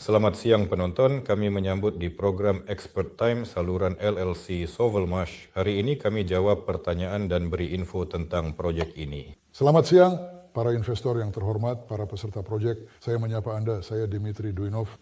Selamat siang penonton, kami menyambut di program Expert Time saluran LLC Sovelmash. Hari ini kami jawab pertanyaan dan beri info tentang proyek ini. Selamat siang para investor yang terhormat, para peserta proyek. Saya menyapa Anda, saya Dimitri Duinov.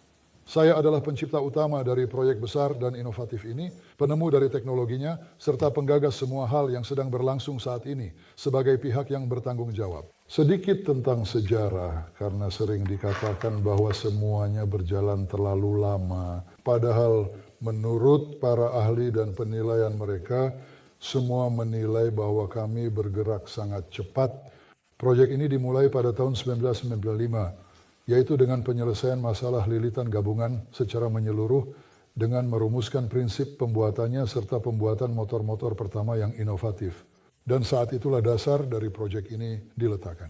Saya adalah pencipta utama dari proyek besar dan inovatif ini, penemu dari teknologinya, serta penggagas semua hal yang sedang berlangsung saat ini sebagai pihak yang bertanggung jawab. Sedikit tentang sejarah, karena sering dikatakan bahwa semuanya berjalan terlalu lama. Padahal menurut para ahli dan penilaian mereka, semua menilai bahwa kami bergerak sangat cepat. Proyek ini dimulai pada tahun 1995. Yaitu dengan penyelesaian masalah lilitan gabungan secara menyeluruh dengan merumuskan prinsip pembuatannya serta pembuatan motor-motor pertama yang inovatif. Dan saat itulah dasar dari proyek ini diletakkan.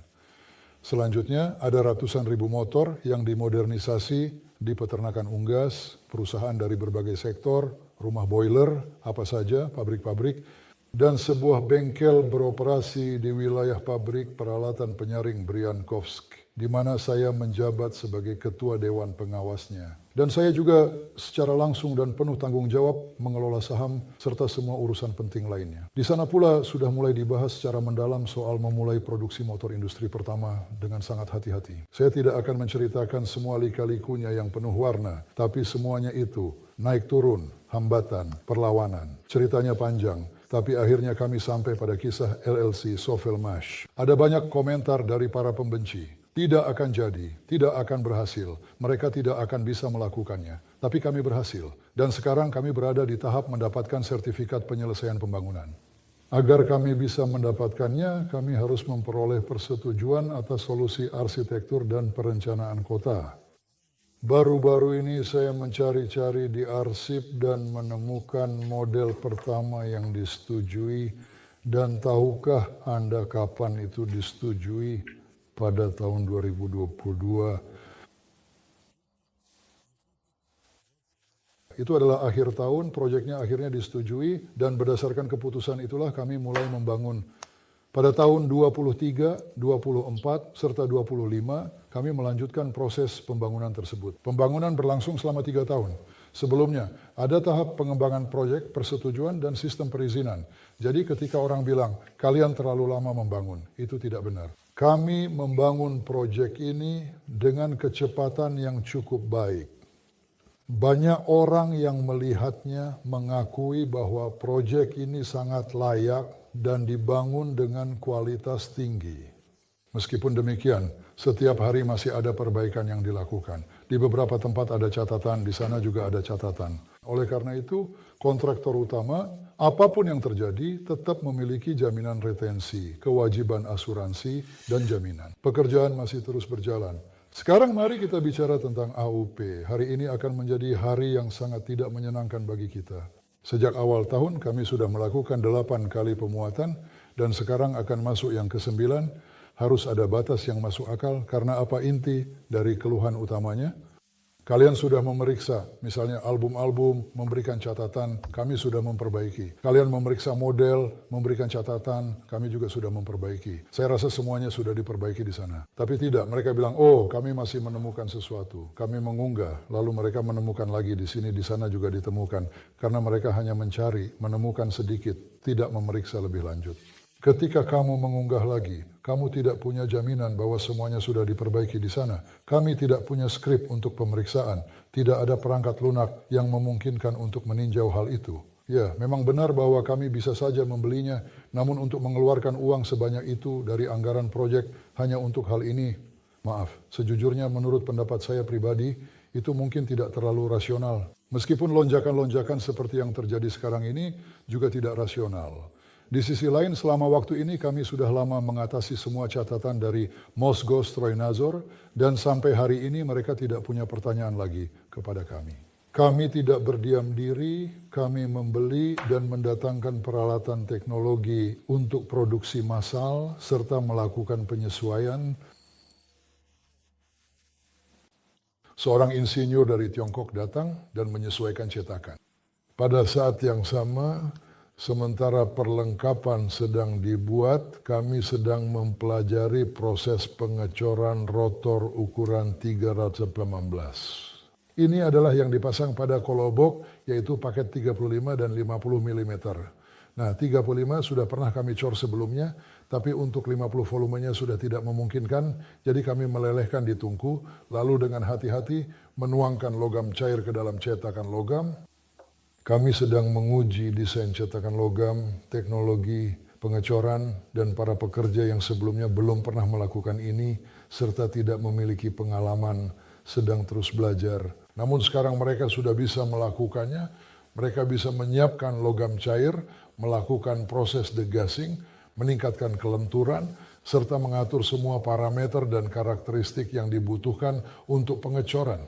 Selanjutnya ada ratusan ribu motor yang dimodernisasi di peternakan unggas, perusahaan dari berbagai sektor, rumah boiler, apa saja, pabrik-pabrik, dan sebuah bengkel beroperasi di wilayah pabrik peralatan penyaring Briankowski, di mana saya menjabat sebagai ketua dewan pengawasnya. Dan saya juga secara langsung dan penuh tanggung jawab mengelola saham serta semua urusan penting lainnya. Di sana pula sudah mulai dibahas secara mendalam soal memulai produksi motor industri pertama dengan sangat hati-hati. Saya tidak akan menceritakan semua lika-likunya yang penuh warna, tapi semuanya itu naik turun, hambatan, perlawanan. Ceritanya panjang. Tapi akhirnya kami sampai pada kisah LLC Sovelmash. Ada banyak komentar dari para pembenci. Tidak akan jadi, tidak akan berhasil. Mereka tidak akan bisa melakukannya. Tapi kami berhasil. Dan sekarang kami berada di tahap mendapatkan sertifikat penyelesaian pembangunan. Agar kami bisa mendapatkannya, kami harus memperoleh persetujuan atas solusi arsitektur dan perencanaan kota. Baru-baru ini saya mencari-cari di arsip dan menemukan model pertama yang disetujui. Dan tahukah Anda kapan itu disetujui? Pada tahun 2022. Itu adalah akhir tahun, proyeknya akhirnya disetujui. Dan berdasarkan keputusan itulah kami mulai membangun. Pada tahun 23, 24, serta 25, kami melanjutkan proses pembangunan tersebut. Pembangunan berlangsung selama 3 tahun. Sebelumnya, ada tahap pengembangan proyek, persetujuan, dan sistem perizinan. Jadi ketika orang bilang, kalian terlalu lama membangun, itu tidak benar. Kami membangun proyek ini dengan kecepatan yang cukup baik. Banyak orang yang melihatnya mengakui bahwa proyek ini sangat layak dan dibangun dengan kualitas tinggi. Meskipun demikian, setiap hari masih ada perbaikan yang dilakukan. Di beberapa tempat ada catatan, di sana juga ada catatan. Oleh karena itu, kontraktor utama, apapun yang terjadi, tetap memiliki jaminan retensi, kewajiban asuransi, dan jaminan. Pekerjaan masih terus berjalan. Sekarang mari kita bicara tentang AUP. Hari ini akan menjadi hari yang sangat tidak menyenangkan bagi kita. Sejak awal tahun kami sudah melakukan 8 kali pemuatan dan sekarang akan masuk yang ke-9. Harus ada batas yang masuk akal karena apa inti dari keluhan utamanya? Kalian sudah memeriksa, misalnya album-album, memberikan catatan, kami sudah memperbaiki. Kalian memeriksa model, memberikan catatan, kami juga sudah memperbaiki. Saya rasa semuanya sudah diperbaiki di sana. Tapi tidak, mereka bilang, oh kami masih menemukan sesuatu. Kami mengunggah, lalu mereka menemukan lagi di sini, di sana juga ditemukan. Karena mereka hanya mencari, menemukan sedikit, tidak memeriksa lebih lanjut. Ketika kamu mengunggah lagi, kamu tidak punya jaminan bahwa semuanya sudah diperbaiki di sana. Kami tidak punya skrip untuk pemeriksaan. Tidak ada perangkat lunak yang memungkinkan untuk meninjau hal itu. Ya, memang benar bahwa kami bisa saja membelinya, namun untuk mengeluarkan uang sebanyak itu dari anggaran proyek hanya untuk hal ini, maaf, sejujurnya menurut pendapat saya pribadi, itu mungkin tidak terlalu rasional. Meskipun lonjakan-lonjakan seperti yang terjadi sekarang ini juga tidak rasional. Di sisi lain, selama waktu ini kami sudah lama mengatasi semua catatan dari Mosgo Strojnadzor dan sampai hari ini mereka tidak punya pertanyaan lagi kepada kami. Kami tidak berdiam diri, kami membeli dan mendatangkan peralatan teknologi untuk produksi massal serta melakukan penyesuaian. Seorang insinyur dari Tiongkok datang dan menyesuaikan cetakan. Pada saat yang sama, sementara perlengkapan sedang dibuat, kami sedang mempelajari proses pengecoran rotor ukuran 318. Ini adalah yang dipasang pada kolobok, yaitu paket 35 dan 50 mm. Nah, 35 sudah pernah kami cor sebelumnya, tapi untuk 50 volumenya sudah tidak memungkinkan, jadi kami melelehkan di tungku, lalu dengan hati-hati menuangkan logam cair ke dalam cetakan logam. Kami sedang menguji desain cetakan logam, teknologi pengecoran, dan para pekerja yang sebelumnya belum pernah melakukan ini, serta tidak memiliki pengalaman, sedang terus belajar. Namun sekarang mereka sudah bisa melakukannya, mereka bisa menyiapkan logam cair, melakukan proses degassing, meningkatkan kelenturan, serta mengatur semua parameter dan karakteristik yang dibutuhkan untuk pengecoran.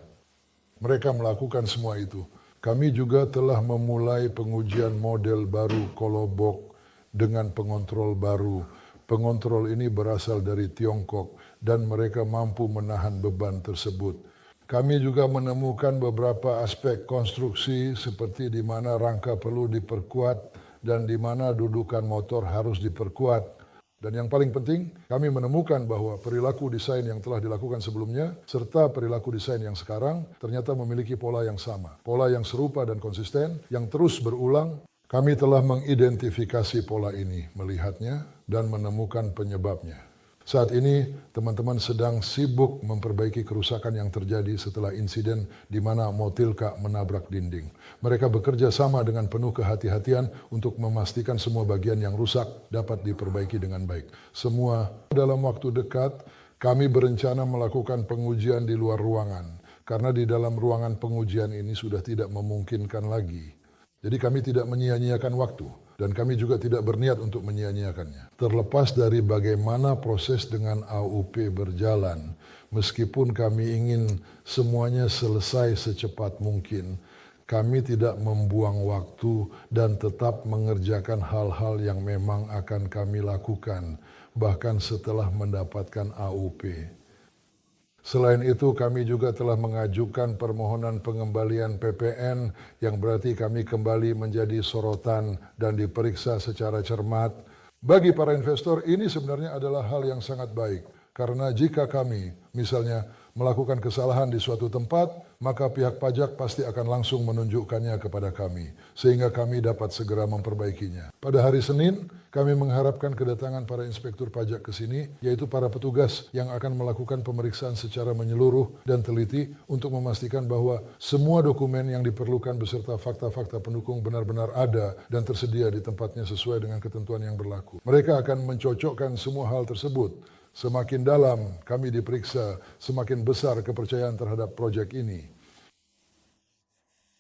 Mereka melakukan semua itu. Kami juga telah memulai pengujian model baru kolobok dengan pengontrol baru. Pengontrol ini berasal dari Tiongkok dan mereka mampu menahan beban tersebut. Kami juga menemukan beberapa aspek konstruksi seperti di mana rangka perlu diperkuat dan di mana dudukan motor harus diperkuat. Dan yang paling penting, kami menemukan bahwa perilaku desain yang telah dilakukan sebelumnya serta perilaku desain yang sekarang ternyata memiliki pola yang sama. Pola yang serupa dan konsisten, yang terus berulang. Kami telah mengidentifikasi pola ini, melihatnya, dan menemukan penyebabnya. Saat ini, teman-teman sedang sibuk memperbaiki kerusakan yang terjadi setelah insiden di mana Motilka menabrak dinding. Mereka bekerja sama dengan penuh kehati-hatian untuk memastikan semua bagian yang rusak dapat diperbaiki dengan baik. Semua dalam waktu dekat, kami berencana melakukan pengujian di luar ruangan, karena di dalam ruangan pengujian ini sudah tidak memungkinkan lagi. Jadi kami tidak menyia-nyiakan waktu. Dan kami juga tidak berniat untuk menyia-nyiakannya. Terlepas dari bagaimana proses dengan AUP berjalan, meskipun kami ingin semuanya selesai secepat mungkin, kami tidak membuang waktu dan tetap mengerjakan hal-hal yang memang akan kami lakukan, bahkan setelah mendapatkan AUP. Selain itu, kami juga telah mengajukan permohonan pengembalian PPN yang berarti kami kembali menjadi sorotan dan diperiksa secara cermat. Bagi para investor, ini sebenarnya adalah hal yang sangat baik. Karena jika kami, misalnya, melakukan kesalahan di suatu tempat, maka pihak pajak pasti akan langsung menunjukkannya kepada kami, sehingga kami dapat segera memperbaikinya. Pada hari Senin, kami mengharapkan kedatangan para inspektur pajak ke sini, yaitu para petugas yang akan melakukan pemeriksaan secara menyeluruh dan teliti untuk memastikan bahwa semua dokumen yang diperlukan beserta fakta-fakta pendukung benar-benar ada dan tersedia di tempatnya sesuai dengan ketentuan yang berlaku. Mereka akan mencocokkan semua hal tersebut. Semakin dalam kami diperiksa, semakin besar kepercayaan terhadap proyek ini.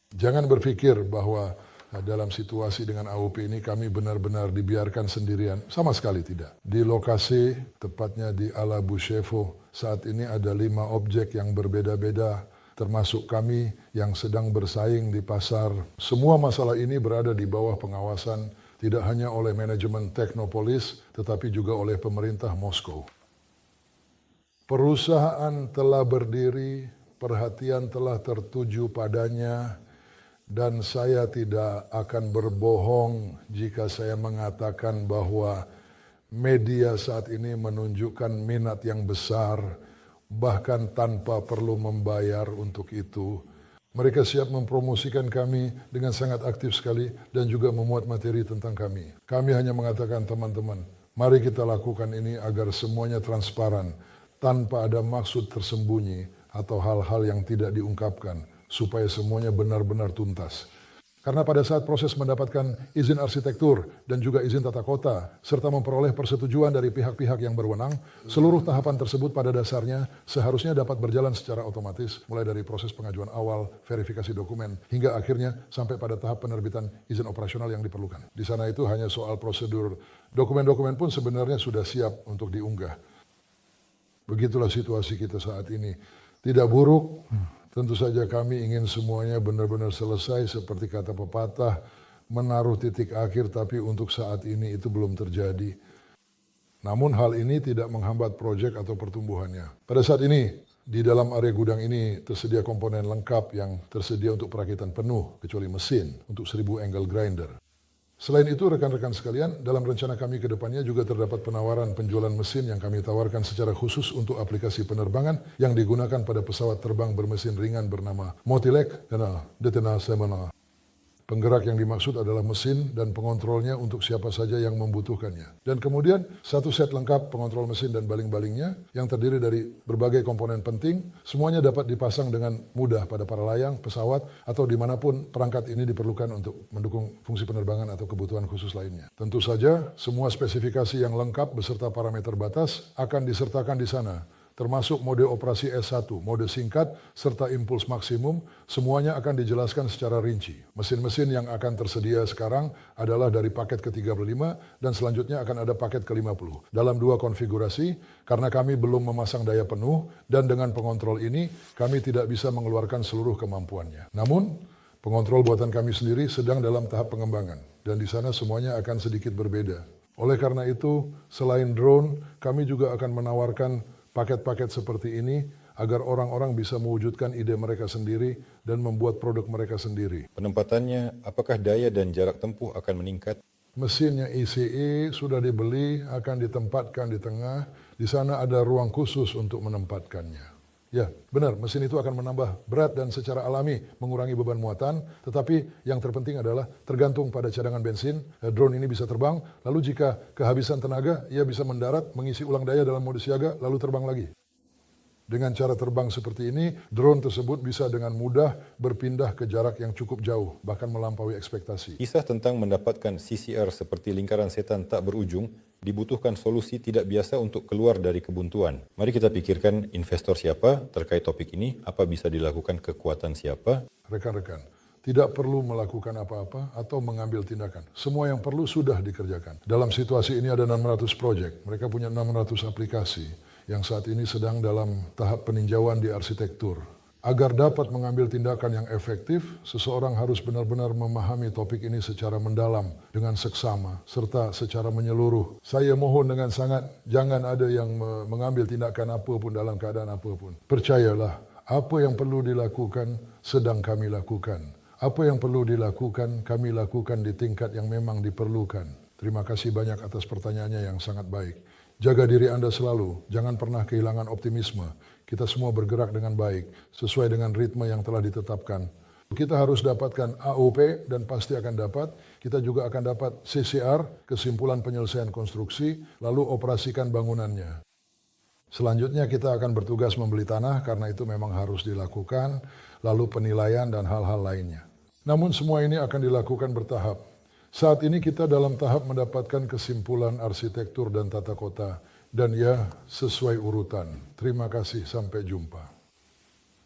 Jangan berpikir bahwa dalam situasi dengan AUP ini kami benar-benar dibiarkan sendirian. Sama sekali tidak. Di lokasi, tepatnya di Ala Bushevo, saat ini ada 5 objek yang berbeda-beda, termasuk kami yang sedang bersaing di pasar. Semua masalah ini berada di bawah pengawasan tidak hanya oleh manajemen Teknopolis, tetapi juga oleh pemerintah Moskow. Perusahaan telah berdiri, perhatian telah tertuju padanya, dan saya tidak akan berbohong jika saya mengatakan bahwa media saat ini menunjukkan minat yang besar, bahkan tanpa perlu membayar untuk itu. Mereka siap mempromosikan kami dengan sangat aktif sekali dan juga memuat materi tentang kami. Kami hanya mengatakan, teman-teman, mari kita lakukan ini agar semuanya transparan, tanpa ada maksud tersembunyi atau hal-hal yang tidak diungkapkan, supaya semuanya benar-benar tuntas. Karena pada saat proses mendapatkan izin arsitektur dan juga izin tata kota, serta memperoleh persetujuan dari pihak-pihak yang berwenang, seluruh tahapan tersebut pada dasarnya seharusnya dapat berjalan secara otomatis, mulai dari proses pengajuan awal, verifikasi dokumen, hingga akhirnya sampai pada tahap penerbitan izin operasional yang diperlukan. Di sana itu hanya soal prosedur. Dokumen-dokumen pun sebenarnya sudah siap untuk diunggah. Begitulah situasi kita saat ini. Tidak buruk, tentu saja kami ingin semuanya benar-benar selesai seperti kata pepatah, menaruh titik akhir, tapi untuk saat ini itu belum terjadi. Namun hal ini tidak menghambat proyek atau pertumbuhannya. Pada saat ini, di dalam area gudang ini tersedia komponen lengkap yang tersedia untuk perakitan penuh, kecuali mesin untuk 1000 angle grinder. Selain itu, rekan-rekan sekalian, dalam rencana kami ke depannya juga terdapat penawaran penjualan mesin yang kami tawarkan secara khusus untuk aplikasi penerbangan yang digunakan pada pesawat terbang bermesin ringan bernama Motilek dan Detena Semana. Penggerak yang dimaksud adalah mesin dan pengontrolnya untuk siapa saja yang membutuhkannya. Dan kemudian satu set lengkap pengontrol mesin dan baling-balingnya yang terdiri dari berbagai komponen penting, semuanya dapat dipasang dengan mudah pada para layang, pesawat, atau dimanapun perangkat ini diperlukan untuk mendukung fungsi penerbangan atau kebutuhan khusus lainnya. Tentu saja, semua spesifikasi yang lengkap beserta parameter batas akan disertakan di sana, termasuk mode operasi S1, mode singkat, serta impuls maksimum, semuanya akan dijelaskan secara rinci. Mesin-mesin yang akan tersedia sekarang adalah dari paket ke-35 dan selanjutnya akan ada paket ke-50. Dalam 2 konfigurasi, karena kami belum memasang daya penuh dan dengan pengontrol ini, kami tidak bisa mengeluarkan seluruh kemampuannya. Namun, pengontrol buatan kami sendiri sedang dalam tahap pengembangan dan di sana semuanya akan sedikit berbeda. Oleh karena itu, selain drone, kami juga akan menawarkan paket-paket seperti ini agar orang-orang bisa mewujudkan ide mereka sendiri dan membuat produk mereka sendiri. Penempatannya, apakah daya dan jarak tempuh akan meningkat? Mesinnya ICE sudah dibeli, akan ditempatkan di tengah. Di sana ada ruang khusus untuk menempatkannya. Ya, benar, mesin itu akan menambah berat dan secara alami mengurangi beban muatan, tetapi yang terpenting adalah tergantung pada cadangan bensin, drone ini bisa terbang, lalu jika kehabisan tenaga, ia bisa mendarat, mengisi ulang daya dalam mode siaga, lalu terbang lagi. Dengan cara terbang seperti ini, drone tersebut bisa dengan mudah berpindah ke jarak yang cukup jauh, bahkan melampaui ekspektasi. Kisah tentang mendapatkan CCR seperti lingkaran setan tak berujung dibutuhkan solusi tidak biasa untuk keluar dari kebuntuan. Mari kita pikirkan investor siapa terkait topik ini, apa bisa dilakukan, kekuatan siapa. Rekan-rekan, tidak perlu melakukan apa-apa atau mengambil tindakan. Semua yang perlu sudah dikerjakan. Dalam situasi ini ada 600 proyek, mereka punya 600 aplikasi yang saat ini sedang dalam tahap peninjauan di arsitektur. Agar dapat mengambil tindakan yang efektif, seseorang harus benar-benar memahami topik ini secara mendalam, dengan seksama, serta secara menyeluruh. Saya mohon dengan sangat, jangan ada yang mengambil tindakan apapun dalam keadaan apapun. Percayalah, apa yang perlu dilakukan, sedang kami lakukan. Apa yang perlu dilakukan, kami lakukan di tingkat yang memang diperlukan. Terima kasih banyak atas pertanyaannya yang sangat baik. Jaga diri Anda selalu, jangan pernah kehilangan optimisme. Kita semua bergerak dengan baik, sesuai dengan ritme yang telah ditetapkan. Kita harus dapatkan AOP dan pasti akan dapat. Kita juga akan dapat CCR, kesimpulan penyelesaian konstruksi, lalu operasikan bangunannya. Selanjutnya kita akan bertugas membeli tanah karena itu memang harus dilakukan, lalu penilaian dan hal-hal lainnya. Namun semua ini akan dilakukan bertahap. Saat ini kita dalam tahap mendapatkan kesimpulan arsitektur dan tata kota, dan ya sesuai urutan. Terima kasih, sampai jumpa.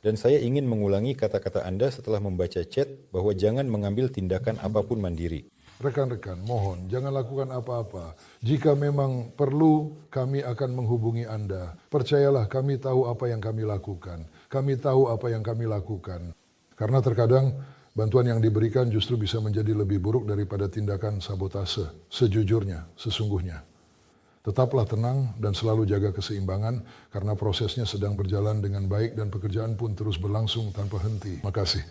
Dan saya ingin mengulangi kata-kata Anda setelah membaca chat bahwa jangan mengambil tindakan apapun mandiri. Rekan-rekan, mohon jangan lakukan apa-apa. Jika memang perlu, kami akan menghubungi Anda. Percayalah, kami tahu apa yang kami lakukan. Kami tahu apa yang kami lakukan. Karena terkadang bantuan yang diberikan justru bisa menjadi lebih buruk daripada tindakan sabotase. Sejujurnya, sesungguhnya. Tetaplah tenang dan selalu jaga keseimbangan karena prosesnya sedang berjalan dengan baik dan pekerjaan pun terus berlangsung tanpa henti. Makasih.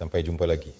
Sampai jumpa lagi.